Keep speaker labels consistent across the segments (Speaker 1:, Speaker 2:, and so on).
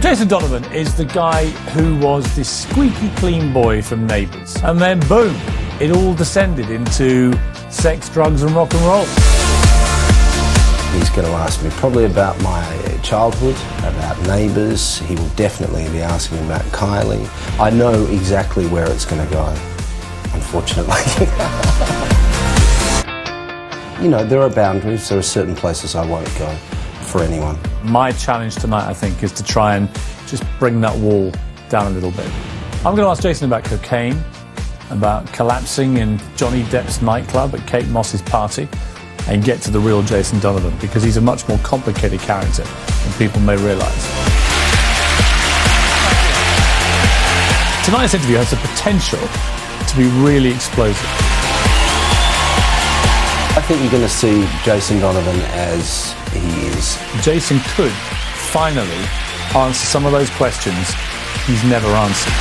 Speaker 1: Jason Donovan is the guy who was this squeaky clean boy from Neighbours. And then, boom, it all descended into sex, drugs and rock and roll.
Speaker 2: He's going to ask me probably about my childhood, about Neighbours. He will definitely be asking about Kylie. I know exactly where it's going to go, unfortunately. You know, there are boundaries. There are certain places I won't go for anyone.
Speaker 1: My challenge tonight, I think, is to try and just bring that wall down a little bit. I'm going to ask Jason about cocaine, about collapsing in Johnny Depp's nightclub at Kate Moss's party, and get to the real Jason Donovan, because he's a much more complicated character than people may realise. Tonight's interview has the potential to be really explosive.
Speaker 2: I think you're going to see Jason Donovan as he is.
Speaker 1: Jason could finally answer some of those questions he's never answered.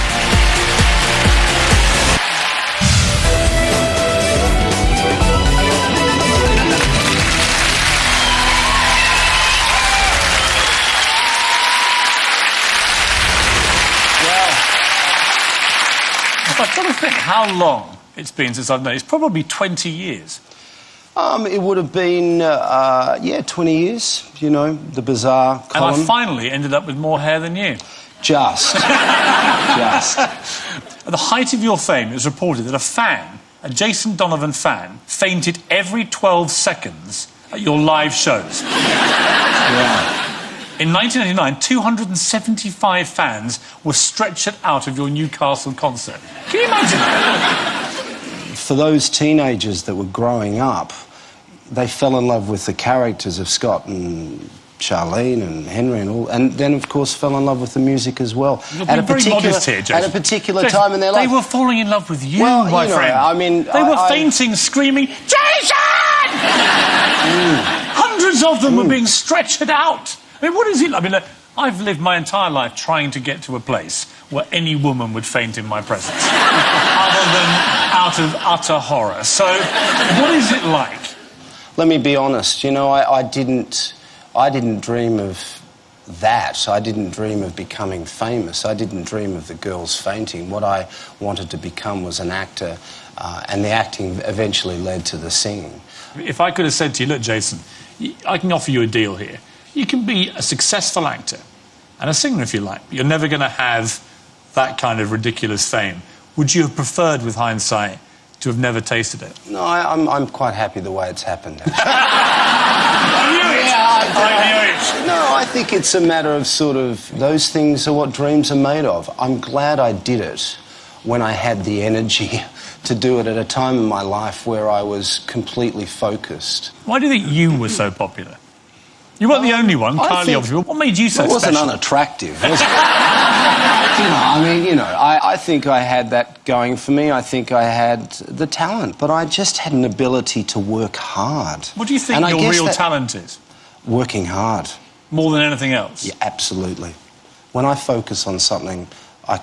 Speaker 1: I'm trying to think how long it's been since I've known. It's probably 20 years.
Speaker 2: It would have been, 20 years, you know, the bizarre column.
Speaker 1: And I finally ended up with more hair than you.
Speaker 2: Just.
Speaker 1: At the height of your fame, it was reported that a Jason Donovan fan, fainted every 12 seconds at your live shows.
Speaker 2: Yeah.
Speaker 1: In 1999, 275 fans were stretchered out of your Newcastle concert. Can you imagine that?
Speaker 2: For those teenagers that were growing up, they fell in love with the characters of Scott and Charlene and Henry and all, and then, of course, fell in love with the music as well.
Speaker 1: You're being very modest here, Jason.
Speaker 2: At a particular time in their life.
Speaker 1: They were falling in love with you,
Speaker 2: well,
Speaker 1: my friend.
Speaker 2: I mean...
Speaker 1: They were fainting, screaming, Jason! Hundreds of them were being stretchered out. I mean, what is it like? I mean, I've lived my entire life trying to get to a place where any woman would faint in my presence, other than out of utter horror. So, what is it like?
Speaker 2: Let me be honest. You know, I didn't dream of that. I didn't dream of becoming famous. I didn't dream of the girls fainting. What I wanted to become was an actor, and the acting eventually led to the singing.
Speaker 1: If I could have said to you, look, Jason, I can offer you a deal here. You can be a successful actor and a singer if you like, but you're never going to have that kind of ridiculous fame. Would you have preferred, with hindsight, to have never tasted it?
Speaker 2: No, I'm quite happy the way it's happened.
Speaker 1: I knew it!
Speaker 2: No, I think it's a matter of sort of, those things are what dreams are made of. I'm glad I did it when I had the energy to do it at a time in my life where I was completely focused.
Speaker 1: Why do you think you were so popular? You weren't the only one, Kylie, obviously. What made you so special?
Speaker 2: It wasn't unattractive, was it? I think I had that going for me. I think I had the talent, but I just had an ability to work hard.
Speaker 1: What do you think your real talent is?
Speaker 2: Working hard.
Speaker 1: More than anything else?
Speaker 2: Yeah, absolutely. When I focus on something, I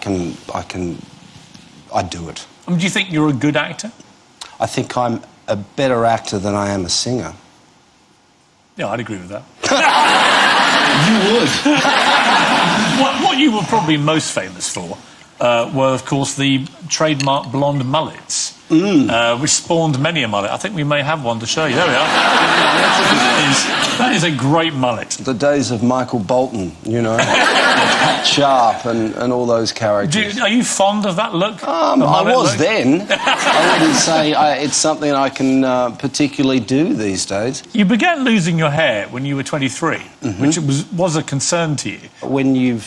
Speaker 2: do it.
Speaker 1: Do you think you're a good actor?
Speaker 2: I think I'm a better actor than I am a singer.
Speaker 1: Yeah, I'd agree with that.
Speaker 2: You would.
Speaker 1: What you were probably most famous for were, of course, the trademark blonde mullets, which spawned many a mullet. I think we may have one to show you. There we are. That is a great mullet.
Speaker 2: The days of Michael Bolton, you know, Sharp and all those characters.
Speaker 1: Are you fond of that look?
Speaker 2: I was then. I wouldn't say it's something I can particularly do these days.
Speaker 1: You began losing your hair when you were 23, which was a concern to you.
Speaker 2: When you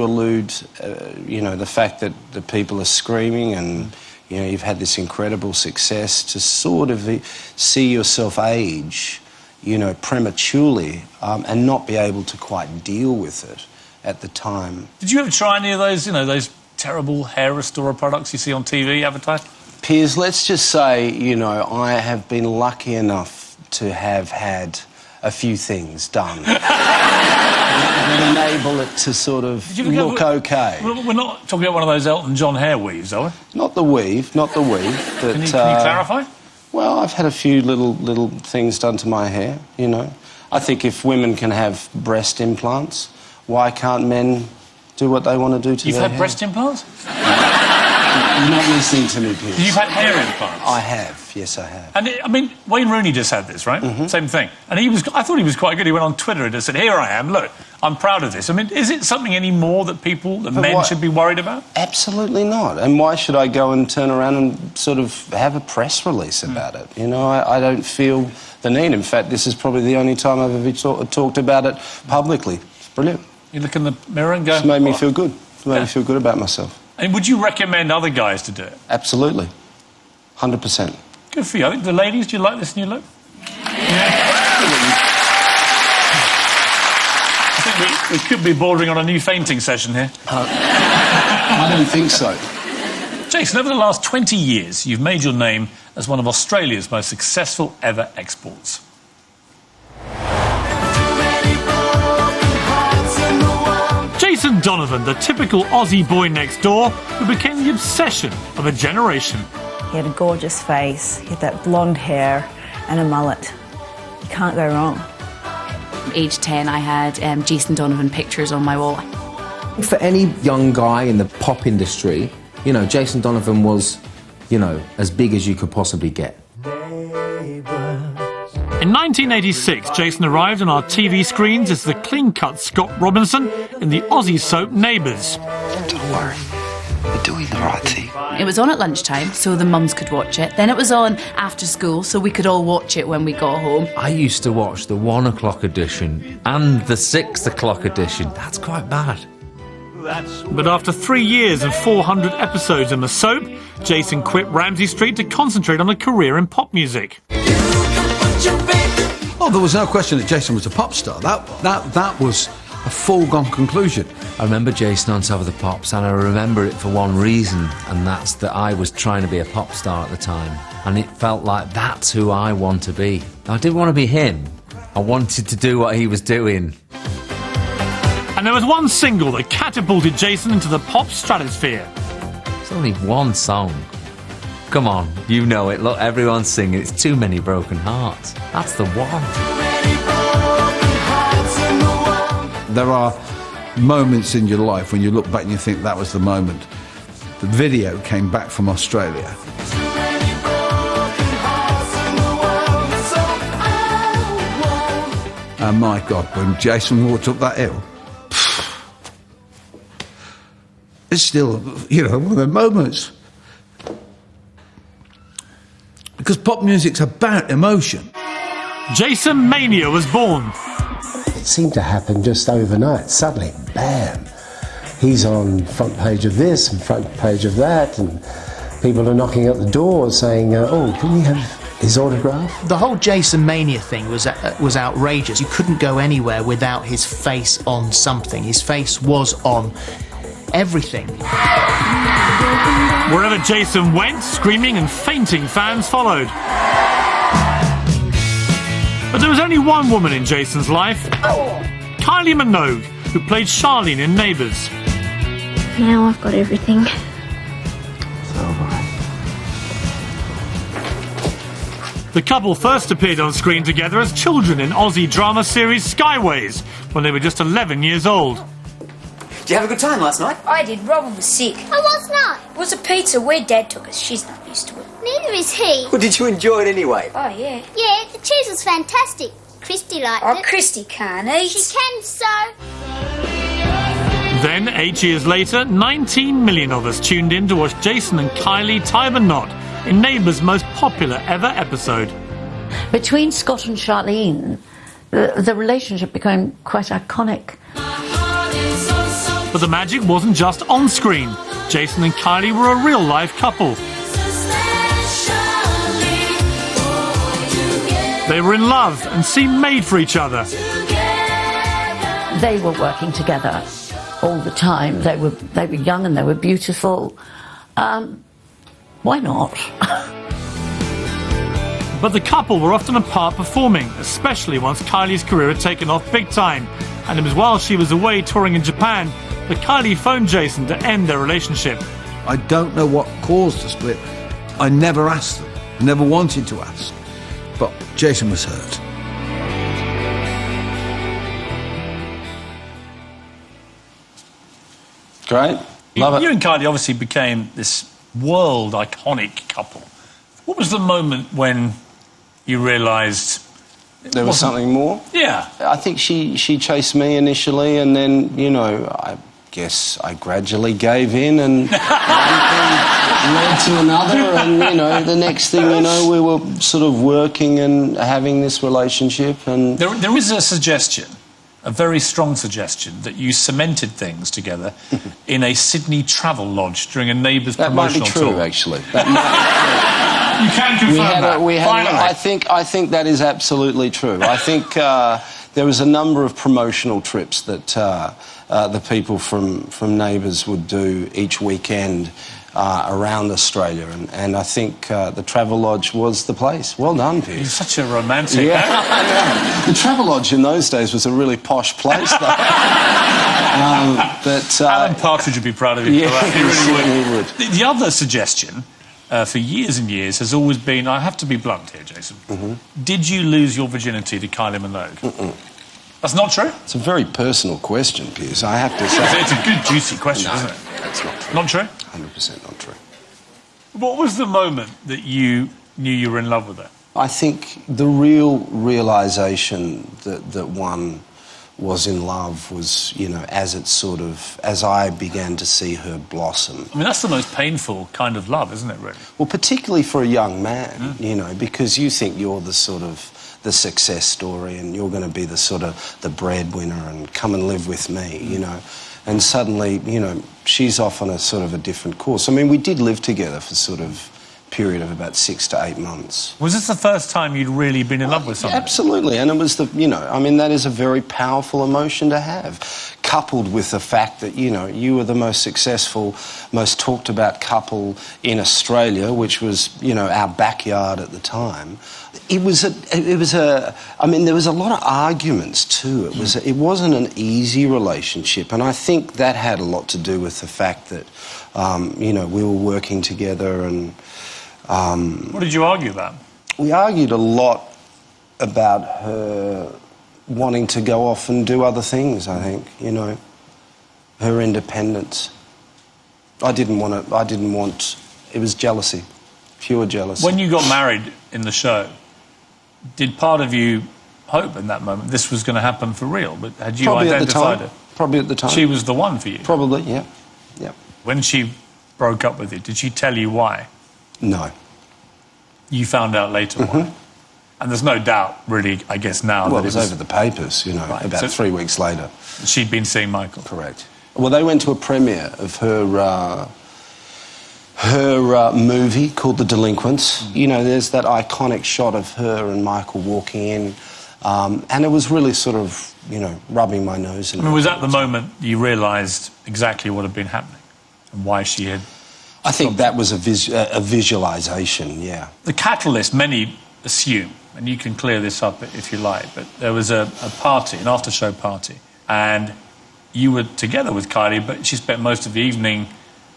Speaker 2: allude, the fact that the people are screaming and, you know, you've had this incredible success, to sort of see yourself age, you know, prematurely, and not be able to quite deal with it at the time.
Speaker 1: Did you ever try any of those, those terrible hair restorer products you see on TV advertised?
Speaker 2: Piers, let's just say, I have been lucky enough to have had a few things done that enable it to sort of look okay.
Speaker 1: We're not talking about one of those Elton John hair weaves, are we?
Speaker 2: Not the weave. But, can
Speaker 1: you clarify?
Speaker 2: Well, I've had a few little things done to my hair, I think if women can have breast implants why can't men do what they want to do to
Speaker 1: You've
Speaker 2: their
Speaker 1: had
Speaker 2: hair?
Speaker 1: breast implants?
Speaker 2: You're not listening to me, Piers.
Speaker 1: You've had hair implants?
Speaker 2: I have, yes I have.
Speaker 1: And, I mean, Wayne Rooney just had this, right?
Speaker 2: Mm-hmm.
Speaker 1: Same thing. And I thought he was quite good. He went on Twitter and just said, here I am, look, I'm proud of this. I mean, is it something anymore that men should be worried about?
Speaker 2: Absolutely not. And why should I go and turn around and sort of have a press release about it? You know, I don't feel the need. In fact, this is probably the only time I've ever talked about it publicly. It's brilliant.
Speaker 1: You look in the mirror and go...
Speaker 2: It's made me feel good. It's made me feel good about myself.
Speaker 1: And would you recommend other guys to do it?
Speaker 2: Absolutely. 100%.
Speaker 1: Good for you. I think the ladies, do you like this new look? I think we could be bordering on a new fainting session here.
Speaker 2: I don't think so.
Speaker 1: Jason, over the last 20 years, you've made your name as one of Australia's most successful ever exports. Jason Donovan, the typical Aussie boy next door, who became the obsession of a generation.
Speaker 3: He had a gorgeous face, he had that blonde hair and a mullet. You can't go wrong.
Speaker 4: Age 10, I had Jason Donovan pictures on my wall.
Speaker 5: For any young guy in the pop industry, you know, Jason Donovan was, you know, as big as you could possibly get.
Speaker 1: In 1986, Jason arrived on our TV screens as the clean-cut Scott Robinson in the Aussie soap Neighbours.
Speaker 6: Don't worry, we're doing the right thing.
Speaker 4: It was on at lunchtime, so the mums could watch it. Then it was on after school, so we could all watch it when we got home.
Speaker 7: I used to watch the 1 o'clock edition and the 6 o'clock edition. That's quite bad.
Speaker 1: But after 3 years and 400 episodes in the soap, Jason quit Ramsay Street to concentrate on a career in pop music.
Speaker 8: Oh, there was no question that Jason was a pop star. That was a foregone conclusion.
Speaker 7: I remember Jason on Top of the Pops, and I remember it for one reason, and that's that I was trying to be a pop star at the time, and it felt like that's who I want to be. I didn't want to be him. I wanted to do what he was doing.
Speaker 1: And there was one single that catapulted Jason into the pop stratosphere.
Speaker 7: It's only one song. Come on, you know it. Look, everyone's singing. It's Too Many Broken Hearts. That's the one.
Speaker 8: There are moments in your life when you look back and you think that was the moment. The video came back from Australia. And my God, when Jason walked up that hill, it's still, you know, one of the moments. Because pop music's about emotion.
Speaker 1: Jason Mania was born.
Speaker 9: It seemed to happen just overnight. Suddenly, bam, he's on front page of this and front page of that, and people are knocking at the door saying, oh, can we have his autograph?
Speaker 10: The whole Jason Mania thing was outrageous. You couldn't go anywhere without his face on something. His face was on everything.
Speaker 1: Wherever Jason went, screaming and fainting fans followed. But there was only one woman in Jason's life, Kylie Minogue, who played Charlene in Neighbours.
Speaker 11: Now I've got everything.
Speaker 1: The couple first appeared on screen together as children in Aussie drama series Skyways when they were just 11 years old.
Speaker 12: Did you have a good time last night?
Speaker 11: I did. Robin was sick. I was not. It was a pizza where Dad took us. She's not used to it.
Speaker 12: Neither is he. Well, did you enjoy it anyway?
Speaker 11: Oh, yeah.
Speaker 12: Yeah, the cheese was fantastic. Christy liked it.
Speaker 11: Oh, Christy can't eat.
Speaker 12: She can, so...
Speaker 1: Then, 8 years later, 19 million of us tuned in to watch Jason and Kylie tie the knot in Neighbours' most popular ever episode.
Speaker 13: Between Scott and Charlene, the relationship became quite iconic.
Speaker 1: But the magic wasn't just on screen. Jason and Kylie were a real-life couple. They were in love and seemed made for each other.
Speaker 13: They were working together all the time. They were young and they were beautiful. Why not?
Speaker 1: But the couple were often apart performing, especially once Kylie's career had taken off big time. And it was while she was away touring in Japan that Kylie phoned Jason to end their relationship.
Speaker 8: I don't know what caused the split. I never asked them, never wanted to ask. But Jason was hurt.
Speaker 2: Great. Love it.
Speaker 1: You and Kylie obviously became this world iconic couple. What was the moment when you realised
Speaker 2: there was something more?
Speaker 1: Yeah.
Speaker 2: I think she chased me initially, and then, you know, I guess I gradually gave in, and one thing led to another, and, you know, the next thing you know, we were sort of working and having this relationship. And
Speaker 1: there is a suggestion, a very strong suggestion, that you cemented things together in a Sydney travel lodge during a Neighbours promotional tour.
Speaker 2: That might be true, actually. That might
Speaker 1: You can confirm that.
Speaker 2: I think that is absolutely true. I think there was a number of promotional trips that the people from Neighbours would do each weekend around Australia, and I think the Travel Lodge was the place. Well done, Piers.
Speaker 1: You're such a romantic.
Speaker 2: Yeah, I know. The Travel Lodge in those days was a really posh place, though.
Speaker 1: Alan Partridge would be proud of you for that. He really would. The other suggestion, for years and years, has always been, I have to be blunt here, Jason, did you lose your virginity to Kylie Minogue? That's not true?
Speaker 2: It's a very personal question, Piers, I have to say.
Speaker 1: It's a good, juicy question, isn't it?
Speaker 2: That's not true.
Speaker 1: Not true?
Speaker 2: 100% not true.
Speaker 1: What was the moment that you knew you were in love with her?
Speaker 2: I think the real realisation that one was in love was, you know, as I began to see her blossom.
Speaker 1: I mean, that's the most painful kind of love, isn't it, really?
Speaker 2: Well, particularly for a young man, you know, because you think you're the sort of the success story and you're going to be the sort of the breadwinner and come and live with me, you know. And suddenly, you know, she's off on a sort of a different course. I mean, we did live together for sort of period of about 6 to 8 months.
Speaker 1: Was this the first time you'd really been in love with someone?
Speaker 2: Absolutely, and it was you know, I mean, that is a very powerful emotion to have, coupled with the fact that, you know, you were the most successful, most talked about couple in Australia, which was, you know, our backyard at the time. I mean, there was a lot of arguments too. It wasn't an easy relationship, and I think that had a lot to do with the fact that, you know, we were working together and.
Speaker 1: What did you argue about?
Speaker 2: We argued a lot about her wanting to go off and do other things, I think, you know, her independence. It was jealousy, pure jealousy.
Speaker 1: When you got married in the show, did part of you hope in that moment this was going to happen for real? But had you identified her?
Speaker 2: Probably at the time.
Speaker 1: She was the one for you?
Speaker 2: Probably, yeah.
Speaker 1: When she broke up with you, did she tell you why?
Speaker 2: No.
Speaker 1: You found out later why? And there's no doubt, really, I guess now...
Speaker 2: Well, it was over the papers, you know, about 3 weeks later.
Speaker 1: She'd been seeing Michael?
Speaker 2: Correct. Well, they went to a premiere of her movie called The Delinquents. You know, there's that iconic shot of her and Michael walking in, and it was really sort of, you know, rubbing my nose in it.
Speaker 1: I mean, was that the moment you realised exactly what had been happening and why she had...
Speaker 2: I think that was a visualisation, yeah.
Speaker 1: The catalyst, many assume, and you can clear this up if you like, but there was a party, an after-show party, and you were together with Kylie, but she spent most of the evening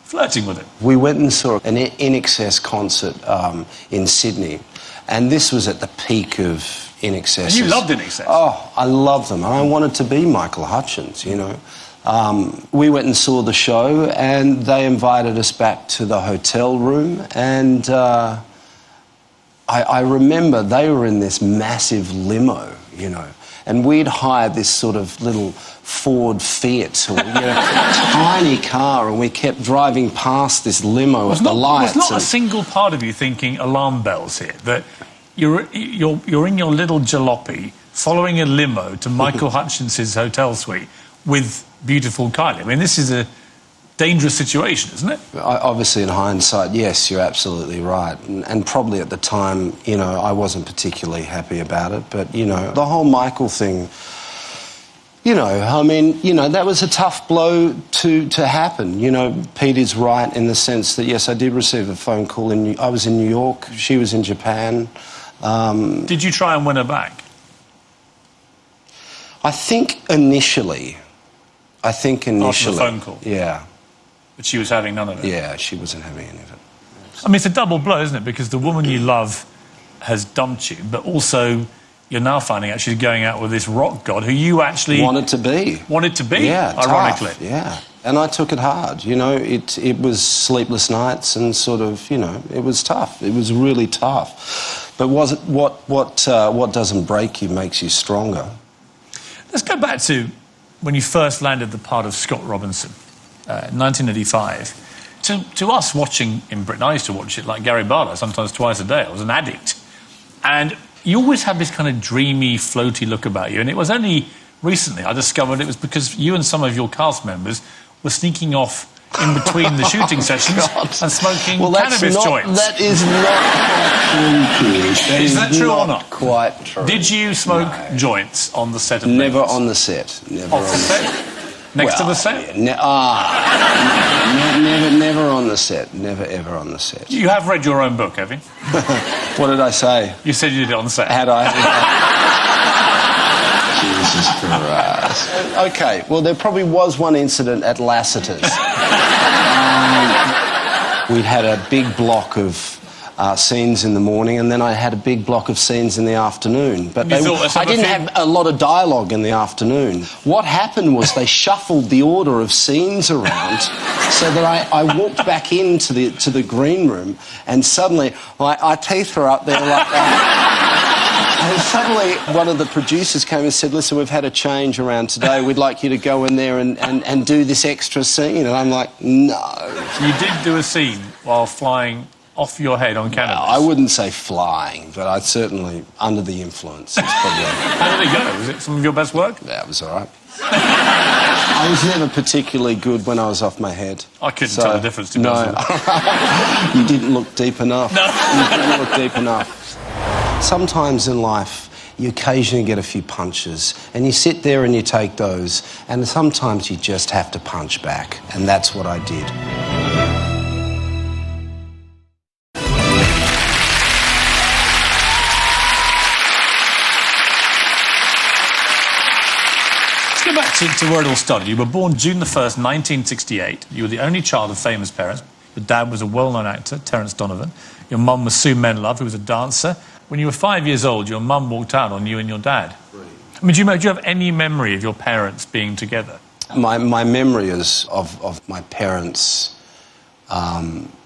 Speaker 1: flirting with him.
Speaker 2: We went and saw an INXS concert in Sydney, and this was at the peak of INXS.
Speaker 1: And you loved INXS.
Speaker 2: Oh, I loved them, and I wanted to be Michael Hutchence, you know. We went and saw the show, and they invited us back to the hotel room, and I remember they were in this massive limo, you know, and we'd hired this sort of little Ford Fiat, or, you know, tiny car, and we kept driving past this limo at the lights.
Speaker 1: There's not a single part of you thinking alarm bells here, that you're in your little jalopy following a limo to Michael Hutchence's hotel suite with beautiful Kylie. I mean, this is a dangerous situation, isn't it?
Speaker 2: Obviously, in hindsight, yes, you're absolutely right. And probably at the time, you know, I wasn't particularly happy about it. But, you know, the whole Michael thing, you know, I mean, you know, that was a tough blow to happen. You know, Pete is right in the sense that, yes, I did receive a phone call. I was in New York, she was in Japan.
Speaker 1: Did you try and win her back?
Speaker 2: I think initially.
Speaker 1: After the phone call?
Speaker 2: Yeah.
Speaker 1: But she was having none of it?
Speaker 2: Yeah, she wasn't having any of it.
Speaker 1: I mean, it's a double blow, isn't it? Because the woman you love has dumped you, but also you're now finding out she's going out with this rock god who you actually...
Speaker 2: Wanted to be.
Speaker 1: Wanted to be,
Speaker 2: yeah,
Speaker 1: ironically.
Speaker 2: Tough. Yeah. And I took it hard, you know. It was sleepless nights and sort of, you know, it was tough. It was really tough. But was it what doesn't break you makes you stronger?
Speaker 1: Let's go back to when you first landed the part of Scott Robinson, 1985. To us watching in Britain, I used to watch it like Gary Barlow, sometimes twice a day. I was an addict. And you always had this kind of dreamy, floaty look about you. And it was only recently I discovered it was because you and some of your cast members were sneaking off in between the shooting sessions and smoking cannabis joints.
Speaker 2: That is not quite true, Piers.
Speaker 1: Is that true or not?
Speaker 2: Quite true.
Speaker 1: Did you smoke joints on the set of
Speaker 2: Never
Speaker 1: Neighbours?
Speaker 2: on the set. Never
Speaker 1: Off
Speaker 2: on
Speaker 1: the set? Next to the set?
Speaker 2: Never on the set. Never, ever on the set.
Speaker 1: You have read your own book, have you?
Speaker 2: What did I say?
Speaker 1: You said you did it on the set.
Speaker 2: Had I? Jesus Christ. OK, well, there probably was one incident at Lassiter's. We'd had a big block of scenes in the morning, and then I had a big block of scenes in the afternoon. But I didn't have a lot of dialogue in the afternoon. What happened was they shuffled the order of scenes around so that I walked back into the green room, and suddenly my teeth were up there like that. And suddenly one of the producers came and said, listen, we've had a change around today. We'd like you to go in there and do this extra scene. And I'm like, no.
Speaker 1: You did do a scene while flying off your head on cannabis.
Speaker 2: I wouldn't say flying, but I certainly under the influence.
Speaker 1: How did it go? Was it some of your best work?
Speaker 2: That was all right. I was never particularly good when I was off my head.
Speaker 1: I couldn't tell the difference, to be honest with
Speaker 2: you. You didn't look deep enough.
Speaker 1: No.
Speaker 2: You didn't look deep enough. Sometimes in life, you occasionally get a few punches, and you sit there and you take those, and sometimes you just have to punch back, and that's what I did.
Speaker 1: To where it all started. You were born June the 1st, 1968. You were the only child of famous parents. Your dad was a well-known actor, Terence Donovan. Your mum was Sue Menlove, who was a dancer. When you were 5 years old, your mum walked out on you and your dad. I mean, do you have any memory of your parents being together?
Speaker 2: My memory of my parents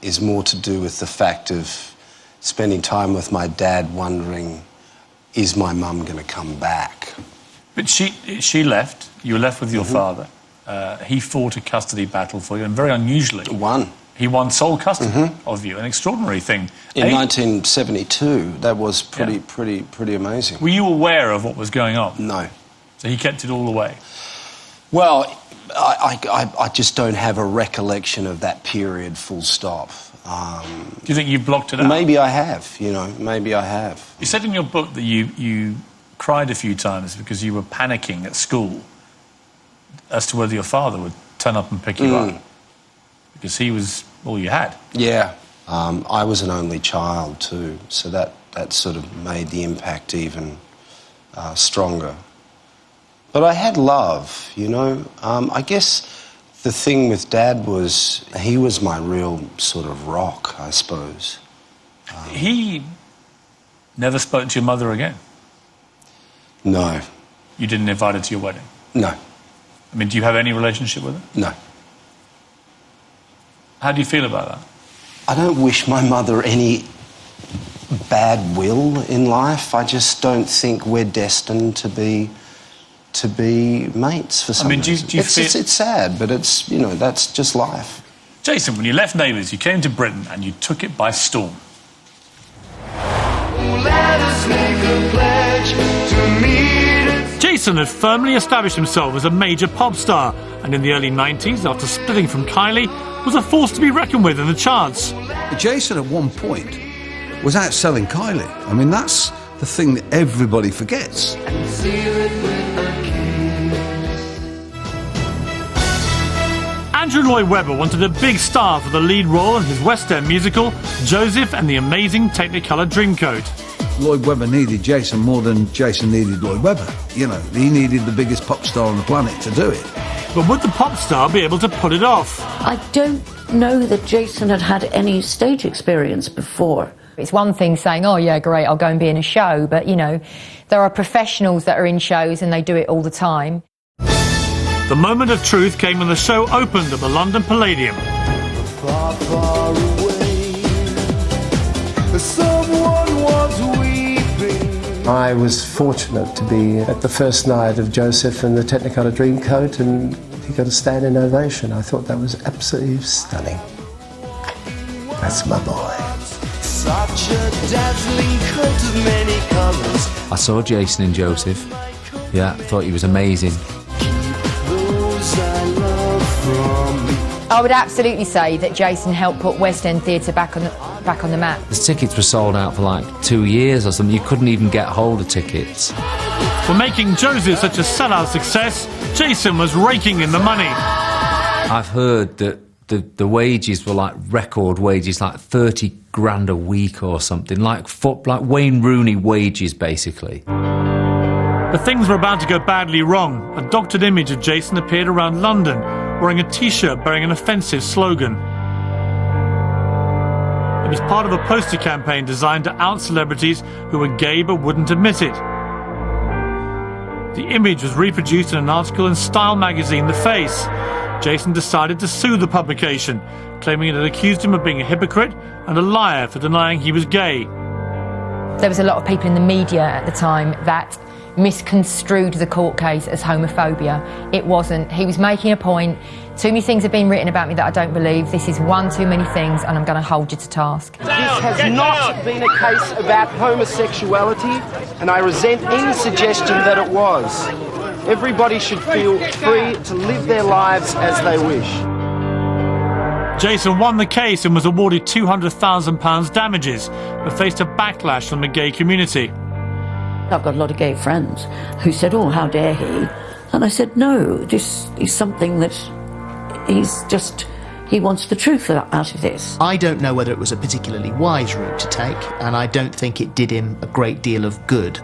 Speaker 2: is more to do with the fact of spending time with my dad wondering, is my mum going to come back?
Speaker 1: But she left. You were left with your father. He fought a custody battle for you, and very unusually...
Speaker 2: Won.
Speaker 1: He won sole custody of you, an extraordinary thing.
Speaker 2: In 1972, that was pretty amazing.
Speaker 1: Were you aware of what was going on?
Speaker 2: No.
Speaker 1: So he kept it all away?
Speaker 2: Well, I just don't have a recollection of that period, full stop.
Speaker 1: Do you think you've blocked it out?
Speaker 2: Maybe I have, maybe I have.
Speaker 1: You said in your book that you cried a few times because you were panicking at school as to whether your father would turn up and pick you up. Because he was all you had.
Speaker 2: Yeah. I was an only child too, so that sort of made the impact even stronger. But I had love, I guess the thing with Dad was he was my real sort of rock, I suppose.
Speaker 1: He never spoke to your mother again?
Speaker 2: No.
Speaker 1: You didn't invite her to your wedding?
Speaker 2: No.
Speaker 1: I mean, do you have any relationship with her?
Speaker 2: No.
Speaker 1: How do you feel about that?
Speaker 2: I don't wish my mother any bad will in life. I just don't think we're destined to be mates for some reason.
Speaker 1: Do you feel...
Speaker 2: It's sad, but it's, that's just life.
Speaker 1: Jason, when you left Neighbours, you came to Britain and you took it by storm.
Speaker 14: Let us make a pledge to meet.
Speaker 1: Jason had firmly established himself as a major pop star, and in the early 90s, after splitting from Kylie, was a force to be reckoned with in the charts.
Speaker 8: Jason, at one point, was outselling Kylie. I mean, that's the thing that everybody forgets.
Speaker 14: And seal it with a kiss.
Speaker 1: Andrew Lloyd Webber wanted a big star for the lead role in his West End musical, Joseph and the Amazing Technicolor Dreamcoat.
Speaker 8: Lloyd Webber needed Jason more than Jason needed Lloyd Webber. He needed the biggest pop star on the planet to do it.
Speaker 1: But would the pop star be able to pull it off?
Speaker 13: I don't know that Jason had any stage experience before.
Speaker 15: It's one thing saying, oh yeah, great, I'll go and be in a show, but there are professionals that are in shows and they do it all the time.
Speaker 1: The moment of truth came when the show opened at the London Palladium.
Speaker 14: Far, far away, someone was weeping.
Speaker 9: I was fortunate to be at the first night of Joseph and the Technicolor Dreamcoat, and he got a standing ovation. I thought that was absolutely stunning. That's my boy.
Speaker 14: Such a dazzling coat of many colours.
Speaker 7: I saw Jason and Joseph. Yeah, I thought he was amazing.
Speaker 14: Those I love from me.
Speaker 15: I would absolutely say that Jason helped put West End Theatre back on the map.
Speaker 7: The tickets were sold out for like 2 years or something. You couldn't even get hold of tickets.
Speaker 1: For making Joseph such a sellout success, Jason was raking in the money.
Speaker 7: I've heard that the wages were like record wages, like 30 grand a week or something, like Wayne Rooney wages, basically.
Speaker 1: But things were about to go badly wrong. A doctored image of Jason appeared around London, wearing a T-shirt bearing an offensive slogan. It was part of a poster campaign designed to out celebrities who were gay but wouldn't admit it. The image was reproduced in an article in Style magazine, The Face. Jason decided to sue the publication, claiming it had accused him of being a hypocrite and a liar for denying he was gay.
Speaker 15: There was a lot of people in the media at the time that misconstrued the court case as homophobia. It wasn't. He was making a point. Too many things have been written about me that I don't believe. This is one too many things, and I'm going to hold you to task.
Speaker 16: This has not been a case about homosexuality, and I resent any suggestion that it was. Everybody should feel free to live their lives as they wish.
Speaker 1: Jason won the case and was awarded £200,000 damages, but faced a backlash from the gay community.
Speaker 13: I've got a lot of gay friends who said, oh, how dare he? And I said, no, this is something that he wants the truth out of this.
Speaker 10: I don't know whether it was a particularly wise route to take, and I don't think it did him a great deal of good.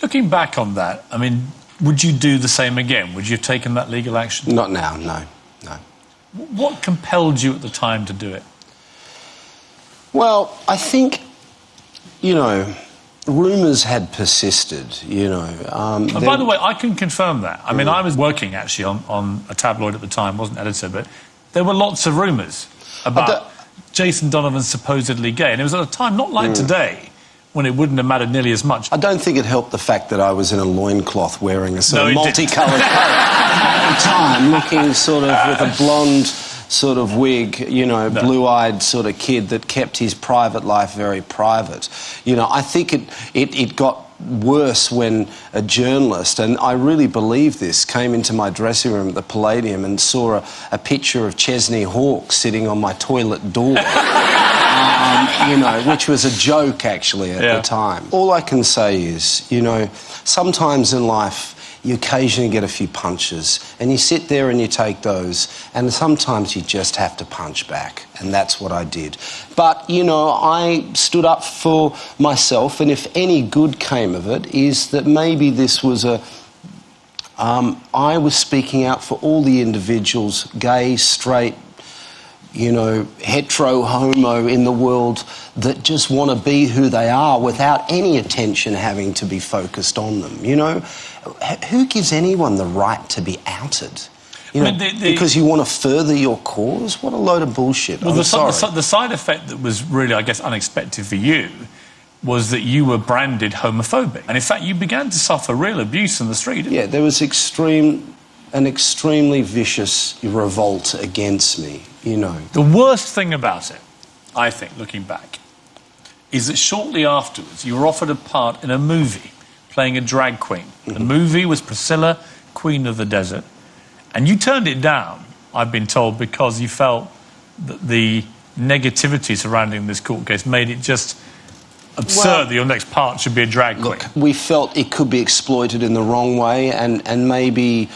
Speaker 1: Looking back on that, I mean, would you do the same again? Would you have taken that legal action?
Speaker 2: Not now, no.
Speaker 1: What compelled you at the time to do it?
Speaker 2: Well, I think, rumours had persisted,
Speaker 1: And by the way, I can confirm that. I mean, I was working, actually, on a tabloid at the time, wasn't editor, but there were lots of rumours about Jason Donovan supposedly gay. And it was at a time not like today, when it wouldn't have mattered nearly as much.
Speaker 2: I don't think it helped the fact that I was in a loincloth wearing a sort of multicoloured coat at the time, looking sort of with a blonde sort of wig, blue-eyed sort of kid that kept his private life very private. I think it got worse when a journalist, and I really believe this, came into my dressing room at the Palladium and saw a picture of Chesney Hawkes sitting on my toilet door. Which was a joke, actually, at the time. All I can say is, sometimes in life you occasionally get a few punches, and you sit there and you take those, and sometimes you just have to punch back, and that's what I did. But, I stood up for myself, and if any good came of it, is that maybe this was I was speaking out for all the individuals, gay, straight, hetero, homo in the world that just want to be who they are without any attention having to be focused on them. Who gives anyone the right to be outed? Because you want to further your cause? What a load of bullshit.
Speaker 1: Well, the side effect that was really, I guess, unexpected for you was that you were branded homophobic. And in fact, you began to suffer real abuse in the street.
Speaker 2: Yeah, there was an extremely vicious revolt against me,
Speaker 1: The worst thing about it, I think, looking back, is that shortly afterwards you were offered a part in a movie playing a drag queen. The movie was Priscilla, Queen of the Desert, and you turned it down, I've been told, because you felt that the negativity surrounding this court case made it just absurd that your next part should be a drag queen.
Speaker 2: Look, we felt it could be exploited in the wrong way, and maybe,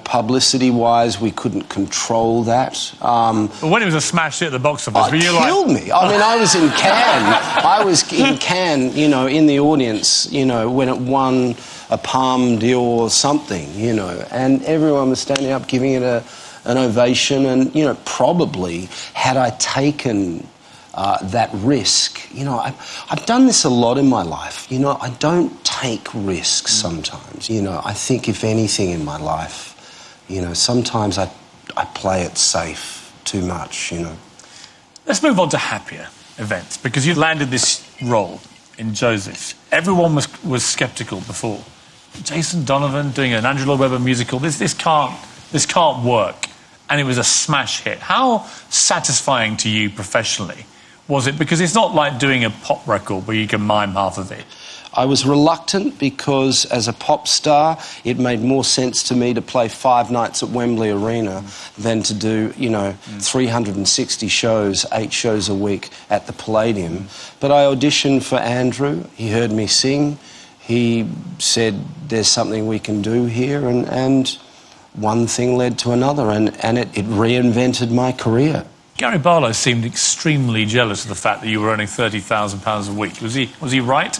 Speaker 2: publicity-wise, we couldn't control that.
Speaker 1: But when it was a smash hit at the box office, were you like...
Speaker 2: It killed me. I mean, I was in Cannes. I was in Cannes, in the audience, when it won a Palme d'Or or something, and everyone was standing up giving it an ovation, and, probably had I taken that risk. You know, I've done this a lot in my life. You know, I don't take risks sometimes. You know, I think if anything in my life, you know, sometimes I play it safe too much, you know.
Speaker 1: Let's move on to happier events, because you landed this role in Joseph. Everyone was sceptical before. Jason Donovan doing an Andrew Lloyd Webber musical, this can't work. And it was a smash hit. How satisfying to you professionally was it? Because it's not like doing a pop record where you can mime half of it.
Speaker 2: I was reluctant because as a pop star, it made more sense to me to play 5 nights at Wembley Arena than to do, you know, 360 shows, 8 shows a week at the Palladium. But I auditioned for Andrew. He heard me sing. He said, there's something we can do here, and one thing led to another, and it reinvented my career.
Speaker 1: Gary Barlow seemed extremely jealous of the fact that you were earning £30,000 a week. Was he right?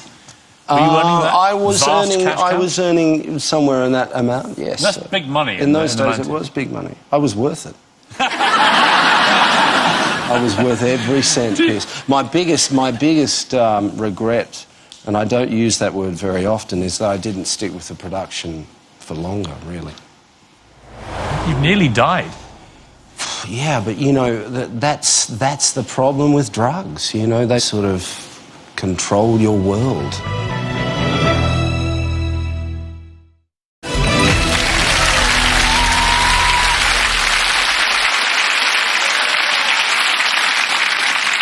Speaker 1: Were you earning that?
Speaker 2: I was earning somewhere in that amount, yes.
Speaker 1: That's big money.
Speaker 2: In those days, it was big money. I was worth it. I was worth every cent, Piers. My biggest regret, and I don't use that word very often, is that I didn't stick with the production for longer, really.
Speaker 1: You nearly died.
Speaker 2: Yeah, but, you know, that's the problem with drugs, you know. They sort of control your world.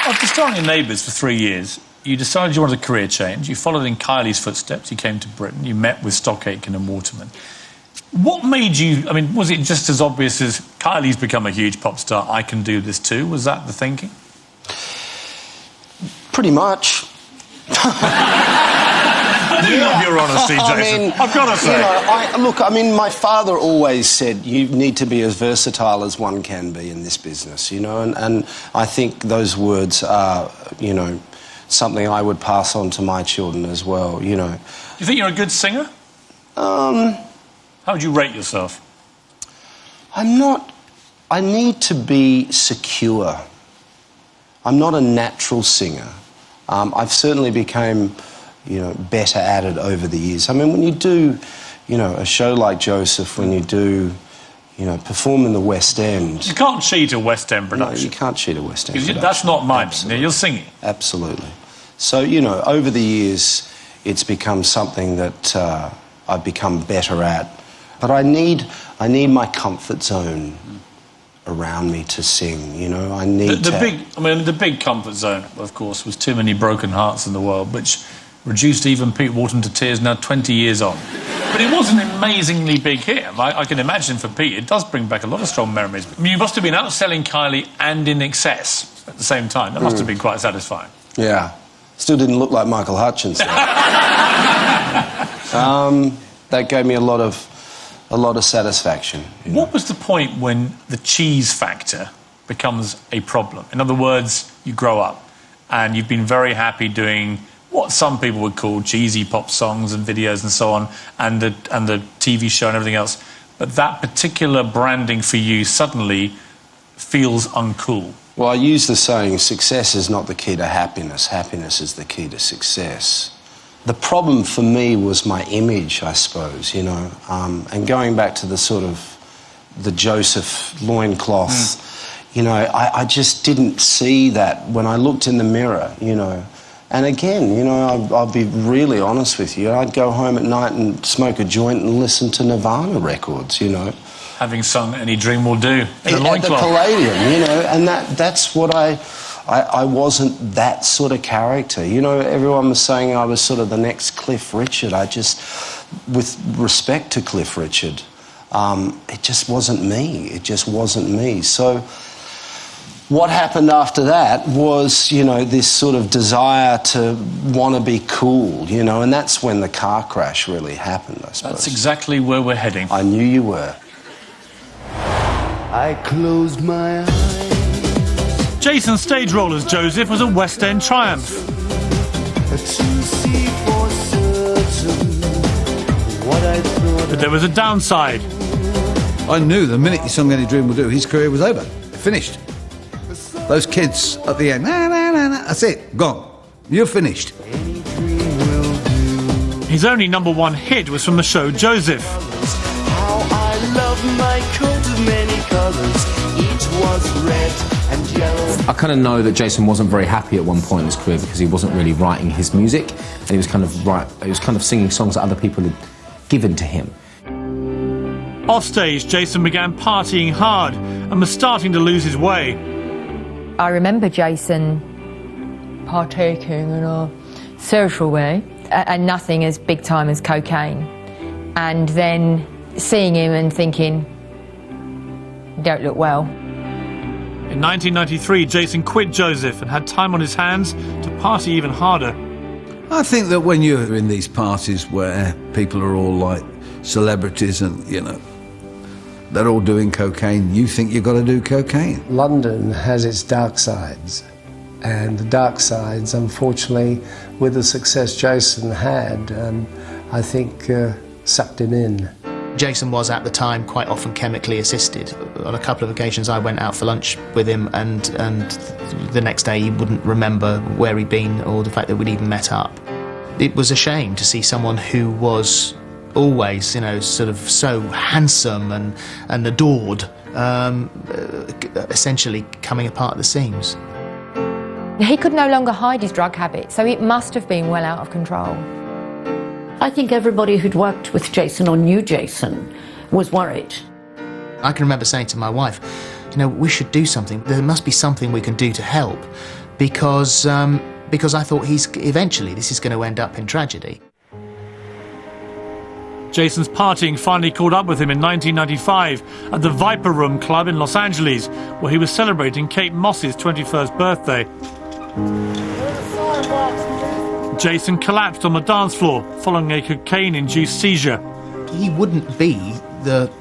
Speaker 1: After starring in Neighbours for 3 years, you decided you wanted a career change. You followed in Kylie's footsteps. You came to Britain. You met with Stock Aitken and Waterman. What made you... I mean, was it just as obvious as Kylie's become a huge pop star, I can do this too? Was that the thinking?
Speaker 2: Pretty much.
Speaker 1: I do love your honesty, Jason. I've got to say.
Speaker 2: You know, my father always said you need to be as versatile as one can be in this business, you know, and I think those words are, you know, something I would pass on to my children as well, you know.
Speaker 1: You think you're a good singer? How would you rate yourself?
Speaker 2: I'm not... I need to be secure. I'm not a natural singer. I've certainly become, you know, better at it over the years. I mean, when you do, you know, a show like Joseph, when you do, you know, perform in the West End...
Speaker 1: You can't cheat a West End production.
Speaker 2: No, you can't cheat a West End production.
Speaker 1: That's not miming. You're singing.
Speaker 2: Absolutely. So, you know, over the years, it's become something that I've become better at. But I need my comfort zone around me to sing, you know. I need
Speaker 1: the big comfort zone, of course, was Too Many Broken Hearts in the World, which reduced even Pete Waterman to tears now 20 years on. But it was an amazingly big hit. I can imagine for Pete, it does bring back a lot of strong memories. You must have been outselling Kylie and In Excess at the same time. That must have been quite satisfying.
Speaker 2: Yeah. Still didn't look like Michael Hutchence. That gave me a lot of satisfaction. You know?
Speaker 1: What was the point when the cheese factor becomes a problem? In other words, you grow up and you've been very happy doing what some people would call cheesy pop songs and videos and so on, and the TV show and everything else, but that particular branding for you suddenly feels uncool.
Speaker 2: Well, I use the saying, success is not the key to happiness. Happiness is the key to success. The problem for me was my image, I suppose, you know, and going back to the sort of the Joseph loincloth, you know, I just didn't see that when I looked in the mirror, you know. And again, you know, I'll be really honest with you, I'd go home at night and smoke a joint and listen to Nirvana records, you know.
Speaker 1: Having sung Any Dream Will Do in a
Speaker 2: At the Palladium, you know, and that's what I wasn't that sort of character. You know, everyone was saying I was sort of the next Cliff Richard. With respect to Cliff Richard, it just wasn't me. It just wasn't me. So what happened after that was, you know, this sort of desire to want to be cool, you know, and that's when the car crash really happened, I suppose.
Speaker 1: That's exactly where we're heading.
Speaker 2: I knew you were.
Speaker 14: I closed my eyes.
Speaker 1: Jason's stage role as Joseph was a West End triumph. But there was a downside.
Speaker 8: I knew the minute he sung Any Dream Will Do, his career was over. Finished. Those kids at the end, na, na, na, That's it. Gone. You're finished.
Speaker 1: His only #1 hit was from the show Joseph.
Speaker 14: How I love my coat of many colours. Each was red and yellow.
Speaker 5: I kind of know that Jason wasn't very happy at one point in his career because he wasn't really writing his music, and he was kind of singing songs that other people had given to him.
Speaker 1: Offstage, Jason began partying hard and was starting to lose his way.
Speaker 15: I remember Jason partaking in a social way, and nothing as big time as cocaine. And then seeing him and thinking, you don't look well.
Speaker 1: In 1993, Jason quit Joseph and had time on his hands to party even harder.
Speaker 8: I think that when you're in these parties where people are all like celebrities and, you know, they're all doing cocaine, you think you've got to do cocaine.
Speaker 9: London has its dark sides, and the dark sides, unfortunately, with the success Jason had, I think sucked him in.
Speaker 10: Jason was at the time quite often chemically assisted. On a couple of occasions I went out for lunch with him, and the next day he wouldn't remember where he'd been or the fact that we'd even met up. It was a shame to see someone who was always, you know, sort of so handsome and adored, essentially coming apart at the seams.
Speaker 15: He could no longer hide his drug habit, so it must have been well out of control.
Speaker 13: I think everybody who'd worked with Jason or knew Jason was worried.
Speaker 10: I can remember saying to my wife, you know, we should do something. There must be something we can do to help, because I thought eventually this is going to end up in tragedy.
Speaker 1: Jason's partying finally caught up with him in 1995 at the Viper Room Club in Los Angeles, where he was celebrating Kate Moss's 21st birthday. Jason collapsed on the dance floor following a cocaine-induced seizure.
Speaker 10: He wouldn't be the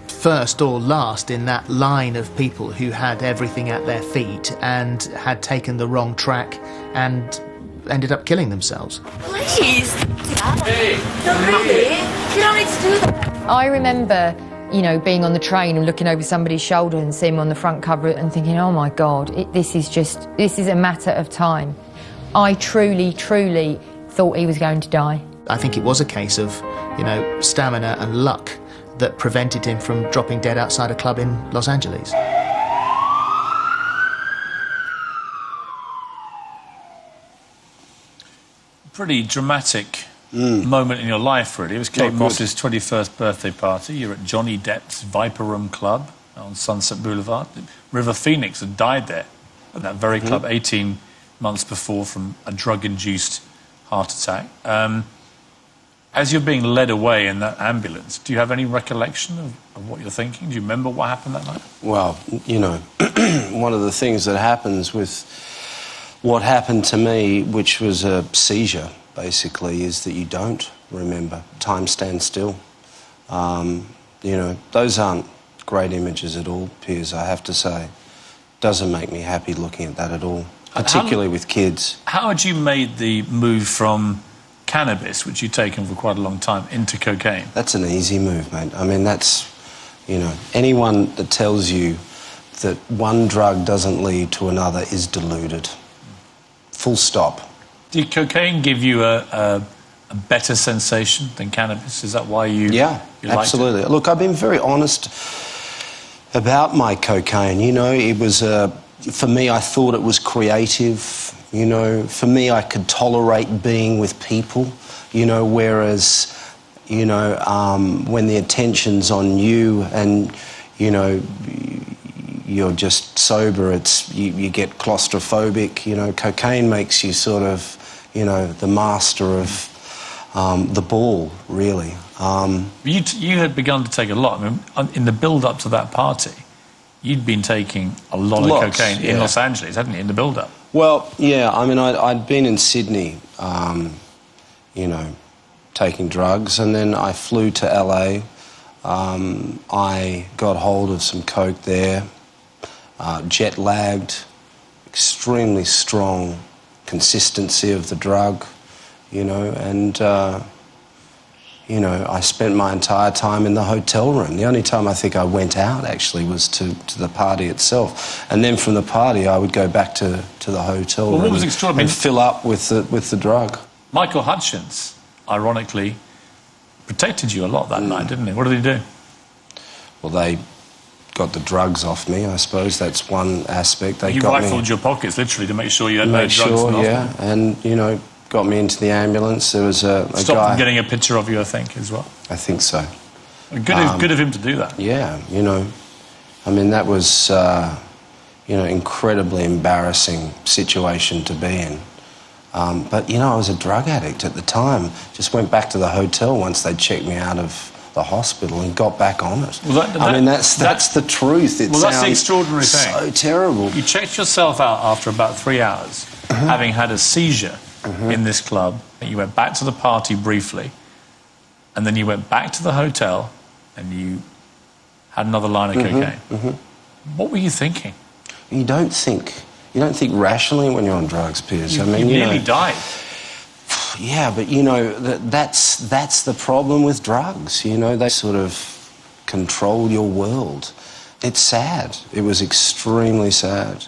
Speaker 10: first or last in that line of people who had everything at their feet and had taken the wrong track and ended up killing themselves.
Speaker 11: Please! Hey! No, really? You don't need to do that.
Speaker 15: I remember, you know, being on the train and looking over somebody's shoulder and seeing him on the front cover and thinking, oh my God, this is a matter of time. I truly, truly thought he was going to die.
Speaker 10: I think it was a case of, you know, stamina and luck that prevented him from dropping dead outside a club in Los Angeles.
Speaker 1: Pretty dramatic moment in your life, really. It was Kate Moss's 21st birthday party. You're at Johnny Depp's Viper Room Club on Sunset Boulevard. River Phoenix had died there at that very club 18 months before from a drug-induced heart attack. As you're being led away in that ambulance, do you have any recollection of what you're thinking? Do you remember what happened that night?
Speaker 2: Well, you know, one of the things that happens with what happened to me, which was a seizure, basically, is that you don't remember. Time stands still. You know, those aren't great images at all, Piers, I have to say. Doesn't make me happy looking at that at all, particularly with kids.
Speaker 1: How had you made the move from cannabis, which you'd taken for quite a long time, into cocaine?
Speaker 2: That's an easy move, mate. I mean, that's, you know, anyone that tells you that one drug doesn't lead to another is deluded. Full stop.
Speaker 1: Did cocaine give you a better sensation than cannabis? Is that why you liked
Speaker 2: absolutely.
Speaker 1: it?
Speaker 2: Look, I've been very honest about my cocaine. You know, it was, for me, I thought it was creative. You know, for me, I could tolerate being with people, you know, whereas, you know, when the attention's on you and, you know, you're just sober, you get claustrophobic. You know, cocaine makes you sort of, you know, the master of the ball, really.
Speaker 1: You had begun to take a lot. I mean, in the build-up to that party, you'd been taking a lot of cocaine in Los Angeles, hadn't you, in the build-up?
Speaker 2: Well, yeah, I mean, I'd been in Sydney, you know, taking drugs, and then I flew to LA. I got hold of some coke there, jet-lagged, extremely strong consistency of the drug, you know, and, You know, I spent my entire time in the hotel room. The only time I think I went out, actually, was to the party itself. And then from the party, I would go back to the hotel room
Speaker 1: what was extraordinary?
Speaker 2: and fill up with the drug.
Speaker 1: Michael Hutchence, ironically, protected you a lot that night, didn't he? What did he do?
Speaker 2: Well, they got the drugs off me, I suppose. That's one aspect. They
Speaker 1: He
Speaker 2: got
Speaker 1: rifled
Speaker 2: me,
Speaker 1: your pockets, literally, to make sure you had no
Speaker 2: made
Speaker 1: drugs
Speaker 2: sure,
Speaker 1: in the
Speaker 2: yeah,
Speaker 1: hospital.
Speaker 2: and, you know, got me into the ambulance. There was a
Speaker 1: Stopped
Speaker 2: guy...
Speaker 1: him getting a picture of you, I think, as well.
Speaker 2: I think so.
Speaker 1: Good of him to do that.
Speaker 2: Yeah, you know, I mean, that was, you know, incredibly embarrassing situation to be in. But, you know, I was a drug addict at the time. Just went back to the hotel once they checked me out of the hospital and got back on it.
Speaker 1: Well,
Speaker 2: I mean, that's the truth. It
Speaker 1: Well, that's the
Speaker 2: sounds
Speaker 1: extraordinary thing.
Speaker 2: so terrible.
Speaker 1: You checked yourself out after about 3 hours, having had a seizure in this club. You went back to the party briefly, and then you went back to the hotel, and you had another line of cocaine. What were you thinking?
Speaker 2: You don't think rationally when you're on drugs, Piers. I mean,
Speaker 1: you nearly died.
Speaker 2: Yeah, but you know that's the problem with drugs. You know, they sort of control your world. It's sad. It was extremely sad.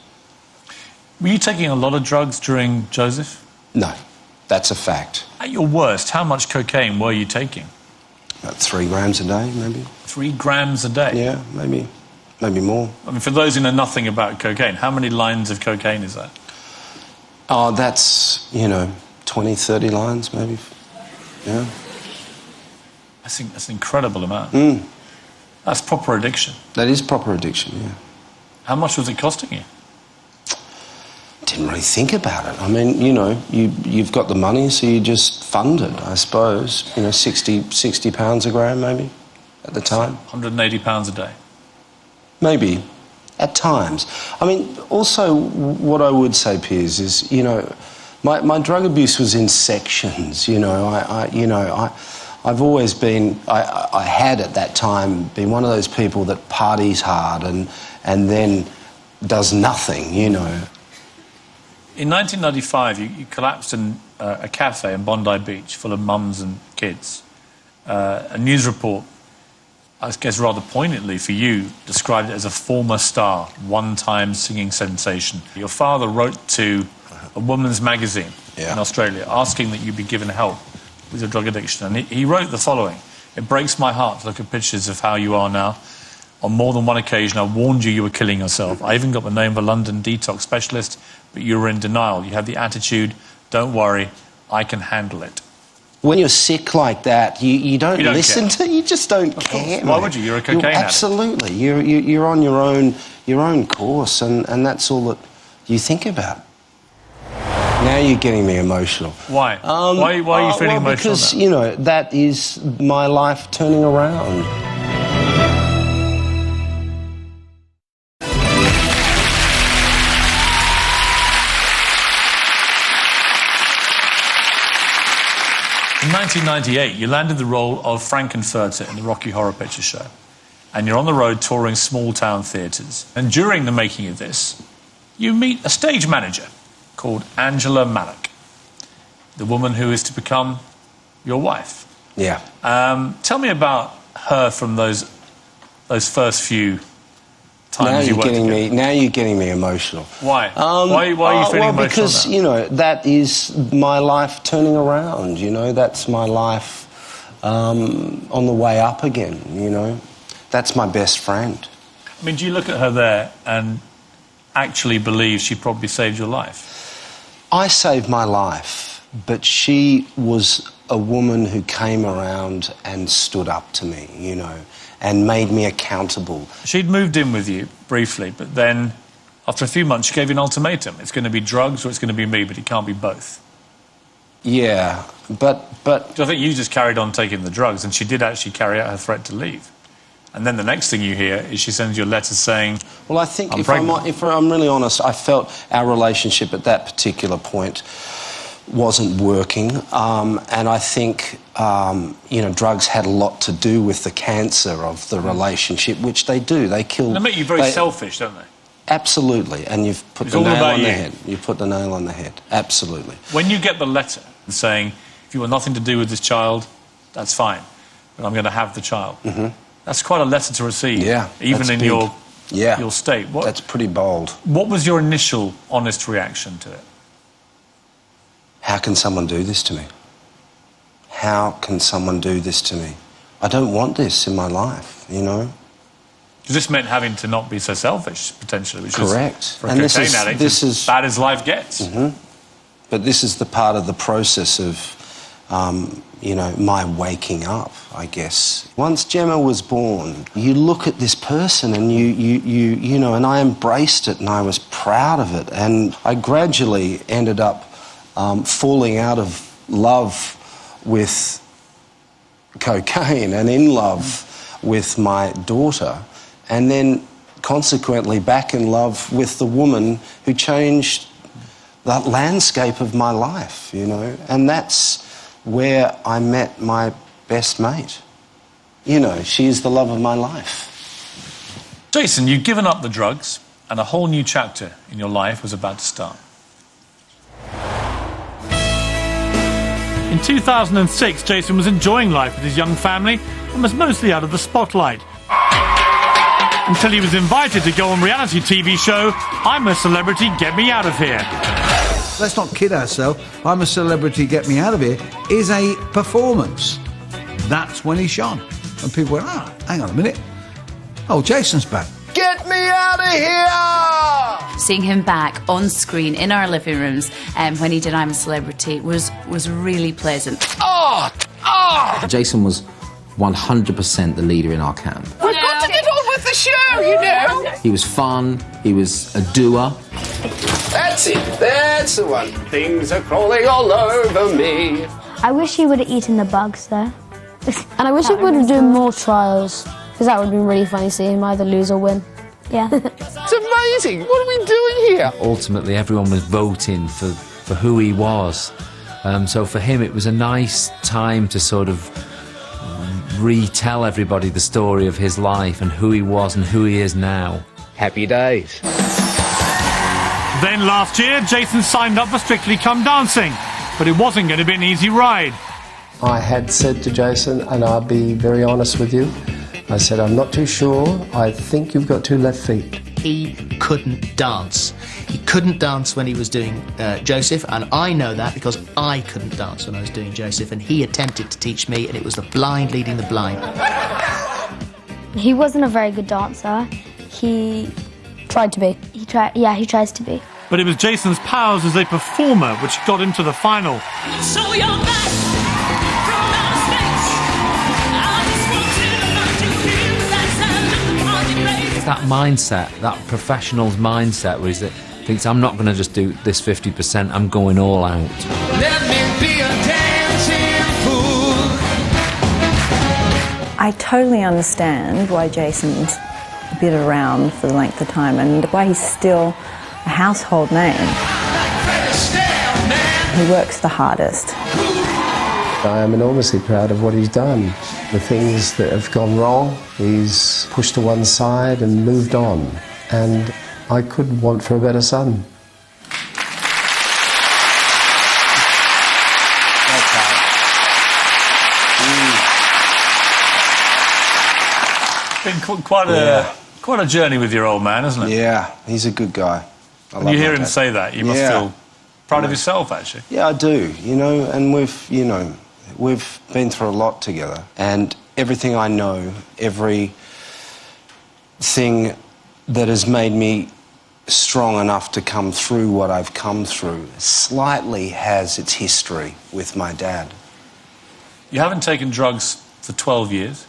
Speaker 1: Were you taking a lot of drugs during Joseph?
Speaker 2: No, that's a fact.
Speaker 1: At your worst, how much cocaine were you taking?
Speaker 2: About 3 grams a day, maybe.
Speaker 1: 3 grams a day?
Speaker 2: Yeah, maybe more.
Speaker 1: I mean, for those who know nothing about cocaine, how many lines of cocaine is that?
Speaker 2: Oh, that's, you know, 20, 30 lines, maybe. Yeah.
Speaker 1: That's an incredible amount. That's proper addiction.
Speaker 2: That is proper addiction, yeah.
Speaker 1: How much was it costing you?
Speaker 2: Didn't really think about it. I mean, you know, you've got the money, so you just fund it, I suppose. You know, 60 pounds a gram, maybe, at the time.
Speaker 1: £180 a day.
Speaker 2: Maybe, at times. I mean, also, what I would say, Piers, is, you know, my drug abuse was in sections. You know, I've always been. I had at that time been one of those people that parties hard and then does nothing. You know.
Speaker 1: In 1995, you collapsed in a cafe in Bondi Beach full of mums and kids. A news report, I guess rather poignantly for you, described it as a former star, one-time singing sensation. Your father wrote to a woman's magazine in Australia asking that you be given help with your drug addiction. And he wrote the following: "It breaks my heart to look at pictures of how you are now. On more than one occasion, I warned you were killing yourself. I even got the name of a London detox specialist, but you were in denial. You had the attitude, don't worry, I can handle it."
Speaker 2: When you're sick like that, you don't listen
Speaker 1: care.
Speaker 2: You just don't care.
Speaker 1: Why would you? You're a cocaine addict.
Speaker 2: Absolutely. You're on your own course, and that's all that you think about. Now you're getting me emotional.
Speaker 1: Why? Why are you feeling emotional
Speaker 2: because,
Speaker 1: now?
Speaker 2: you know, that is my life turning around.
Speaker 1: In 1998, you landed the role of Frankenfurter in the Rocky Horror Picture Show. And you're on the road touring small-town theatres. And during the making of this, you meet a stage manager called Angela Mallock, the woman who is to become your wife.
Speaker 2: Yeah.
Speaker 1: Tell me about her from those first few times you worked together.
Speaker 2: Now you're getting me emotional.
Speaker 1: Why? Why are you feeling emotional
Speaker 2: Well, because,
Speaker 1: now?
Speaker 2: you know, that is my life turning around, you know. That's my life on the way up again, you know. That's my best friend.
Speaker 1: I mean, do you look at her there and actually believe she probably saved your life?
Speaker 2: I saved my life, but she was a woman who came around and stood up to me, you know, and made me accountable.
Speaker 1: She'd moved in with you briefly, but then after a few months she gave you an ultimatum. It's going to be drugs or it's going to be me, but it can't be both.
Speaker 2: Yeah, but...
Speaker 1: So I think you just carried on taking the drugs, and she did actually carry out her threat to leave. And then the next thing you hear is she sends you a letter saying,
Speaker 2: well, I think if
Speaker 1: pregnant.
Speaker 2: I'm really honest, I felt our relationship at that particular point wasn't working. And I think, you know, drugs had a lot to do with the cancer of the relationship, which they do. They kill...
Speaker 1: They make you very selfish, don't they?
Speaker 2: Absolutely. And you've put the nail on the head. You put the nail on the head. Absolutely.
Speaker 1: When you get the letter saying, if you want nothing to do with this child, that's fine, but I'm going to have the child. That's quite a letter to receive, even in
Speaker 2: big.
Speaker 1: your state.
Speaker 2: That's pretty bold.
Speaker 1: What was your initial honest reaction to it?
Speaker 2: How can someone do this to me? How can someone do this to me? I don't want this in my life, you know?
Speaker 1: Because this meant having to not be so selfish, potentially, which
Speaker 2: Correct.
Speaker 1: is, for a cocaine addict, as bad as life gets.
Speaker 2: But this is the part of the process of, you know, my waking up, I guess. Once Gemma was born, you look at this person and you know, and I embraced it and I was proud of it. And I gradually ended up falling out of love with cocaine and in love with my daughter, and then consequently back in love with the woman who changed that landscape of my life, you know. And that's where I met my best mate. You know, she is the love of my life.
Speaker 1: Jason, you'd given up the drugs and a whole new chapter in your life was about to start. In 2006, Jason was enjoying life with his young family and was mostly out of the spotlight. Until he was invited to go on reality TV show, I'm a Celebrity, Get Me Out of Here.
Speaker 8: Let's not kid ourselves. I'm a Celebrity, Get Me Out of Here is a performance. That's when he shone. And people went, oh, hang on a minute. Oh, Jason's back.
Speaker 16: Get me out of here!
Speaker 4: Seeing him back on screen in our living rooms when he did I'm a Celebrity was really pleasant.
Speaker 5: Jason was 100% the leader in our camp.
Speaker 16: We've got to get on with the show, you know.
Speaker 5: He was fun, he was a doer.
Speaker 16: That's it, that's the one. Things are crawling all over me.
Speaker 17: I wish he would have eaten the bugs, though. And I wish he would have done more trials, because that would have been really funny to see him either lose or win. Yeah.
Speaker 16: It's amazing. What are we doing here?
Speaker 7: Ultimately, everyone was voting for who he was. So for him, it was a nice time to sort of retell everybody the story of his life and who he was and who he is now.
Speaker 16: Happy days.
Speaker 1: Then last year, Jason signed up for Strictly Come Dancing, but it wasn't going to be an easy ride.
Speaker 9: I had said to Jason, and I'll be very honest with you, I said, I'm not too sure. I think you've got 2 left feet.
Speaker 10: He couldn't dance. He couldn't dance when he was doing Joseph, and I know that because I couldn't dance when I was doing Joseph, and he attempted to teach me, and it was the blind leading the blind.
Speaker 17: He wasn't a very good dancer. He tried to be. He tries to be.
Speaker 1: But it was Jason's powers as a performer which got him to the final.
Speaker 14: So you're back from outer space. I just want to know you hear that sound of the party place.
Speaker 7: It's that mindset, that professional's mindset, where he thinks, I'm not going to just do this 50%, I'm going all out.
Speaker 14: Let me be a dancing fool.
Speaker 3: I totally understand why Jason's been around for the length of time and why he's still a household name. He works the hardest.
Speaker 9: I am enormously proud of what he's done. The things that have gone wrong, he's pushed to one side and moved on. And I couldn't want for a better son.
Speaker 1: Been quite a journey with your old man, isn't it?
Speaker 2: Yeah, he's a good guy.
Speaker 1: When you hear him say that, you must feel proud of yourself, actually.
Speaker 2: Yeah, I do, you know, and we've been through a lot together, and everything I know, everything that has made me strong enough to come through what I've come through slightly has its history with my dad.
Speaker 1: You haven't taken drugs for 12 years.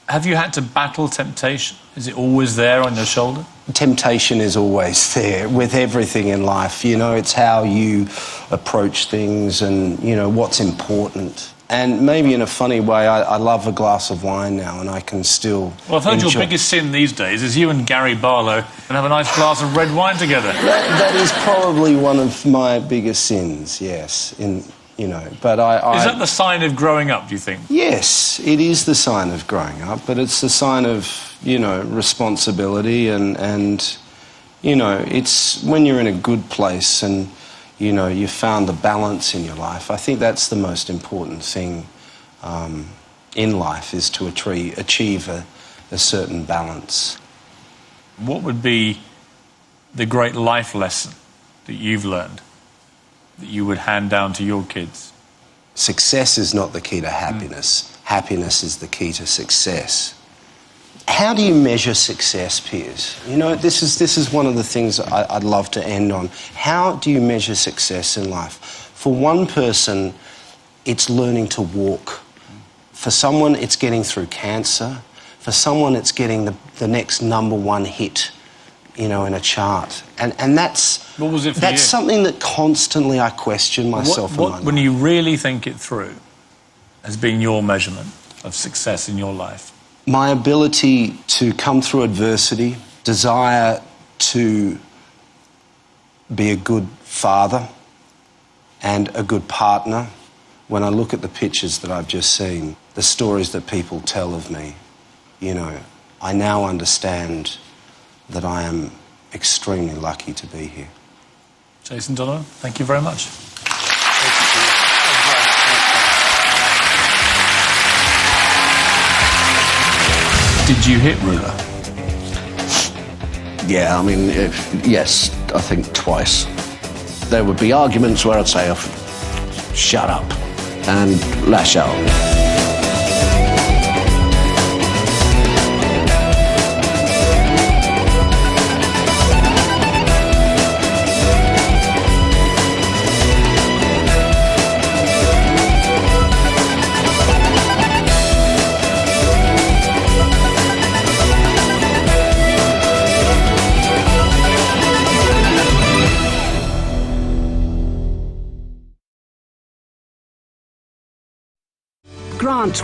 Speaker 1: Have you had to battle temptation? Is it always there on your shoulder?
Speaker 2: Temptation is always there with everything in life. You know, it's how you approach things and, you know, what's important. And maybe in a funny way, I love a glass of wine now and I can still
Speaker 1: Well, I've heard your biggest sin these days is you and Gary Barlow can have a nice glass of red wine together.
Speaker 2: That is probably one of my biggest sins, yes. You know, but
Speaker 1: Is that the sign of growing up, do you think?
Speaker 2: Yes, it is the sign of growing up, but it's the sign of, you know, responsibility and you know, it's when you're in a good place and, you know, you've found the balance in your life. I think that's the most important thing in life is to achieve a certain balance.
Speaker 1: What would be the great life lesson that you've learned that you would hand down to your kids?
Speaker 2: Success is not the key to happiness. Happiness is the key to success. How do you measure success, Piers? You know, this is one of the things I'd love to end on. How do you measure success in life? For one person, it's learning to walk. For someone, it's getting through cancer. For someone, it's getting the next #1 hit, you know, in a chart. And that's...
Speaker 1: What was it for
Speaker 2: that's
Speaker 1: you?
Speaker 2: something that constantly I question myself.
Speaker 1: When you really think it through, has been your measurement of success in your life?
Speaker 2: My ability to come through adversity, desire to be a good father and a good partner. When I look at the pictures that I've just seen, the stories that people tell of me, you know, I now understand that I am extremely lucky to be here.
Speaker 1: Jason Donovan, thank you very much. Did you hit Ruler?
Speaker 18: Yeah, I mean, yes, I think twice. There would be arguments where I'd say, shut up, and lash out.
Speaker 19: Grant